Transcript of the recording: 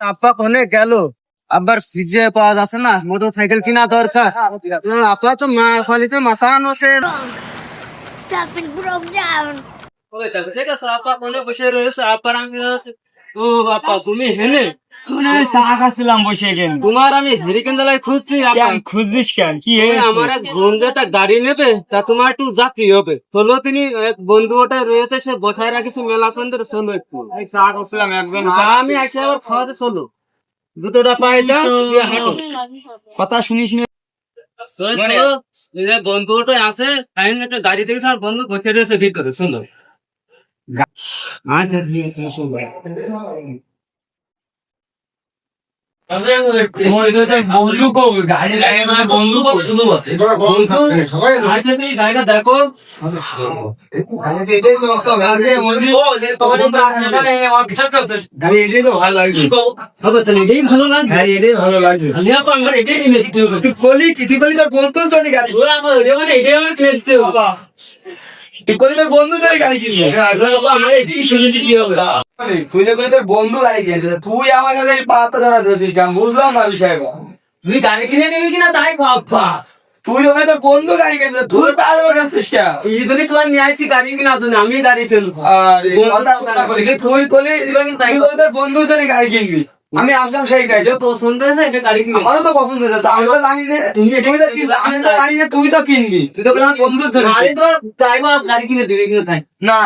আপা কোনে গেল? আবার ফিজে পাওয়া যাচ্ছে না, মোটর সাইকেল কিনা দরকার। আপা তো খালিতে মাথা নষ্ট। Something broke down. ঠিক আছে, আপা কোনে বসে রয়েছে? আপার আমি ও আপা তুমি হেনে? চা খাচ্ছিলাম বসে কেন? তোমার আমি হেরিকেন জ্বালায় খুঁজছি। আপা খুঁজছিস কেন? কি আমার এক বন্ধু একটা গাড়ি নেবে, তা তোমার একটু যাত্রী হবে। চলো, তিনি এক বন্ধু ওটা রয়েছে, সে বসায় রাখিস মেলা পর্যন্ত। চলো একটু চা খাচ্ছিলাম একজন। আমি এসে আবার খাওয়াতে। চলো দুটোটা পাই কথা শুনিস না? বন্ধুটা আছে, একটা গাড়ি থেকে আর বন্ধু বসে রয়েছে ভিতরে। শোনো বন্ধু গাড়ি বন্ধু আচ্ছা, তুমি গাড়িটা দেখো। গাড়ি এটাই তো ভালো লাগছে। এটাই ভালো লাগছে। হ্যাঁ এটাই ভালো লাগছে। আমার এটাই কিনে দিতে হবে। তুই বলি তোর বন্ধু চলে গাড়ি। আমার এটাই আমার কিনে দিতে হবে। তুই বলি তোর বন্ধু চলে গাড়ি কিনবি। আমার এটাই শুনে দিতে হবে। তুই না বলি তোর বন্ধু গাড়ি কিনছে, তুই আমার কাছে পাতা ধরা দিয়েছিস কেন? বুঝলাম না বিষয়টা। তুই গাড়ি কিনে নিবি কিনা তাই বাবা। তুই ওখানে তোর বন্ধু গাড়ি কিনছে, তুই পাতা ধরা দিয়েছিস কেন? এই জন্যই তোমার নিয়ে আসছি গাড়ি কিনা জন্য। আমি গাড়ি কিনবো। আরে কথা না বলি, তুই বলি তোর বন্ধু চলে গাড়ি কিনবি। আমি আসলাম সেই গাড়ি। যে পছন্দ হয়েছে এটা গাড়ি কিনবি। আমারও তো পছন্দ হয়েছে, তা আমি তো জানি না তুই তো কিনবি। আমি তো জানি না তুই তো কিনবি। তুই তো বললাম বন্ধু চলে আমি তো চাইবো গাড়ি কিনে দিবি কিনা তাই না।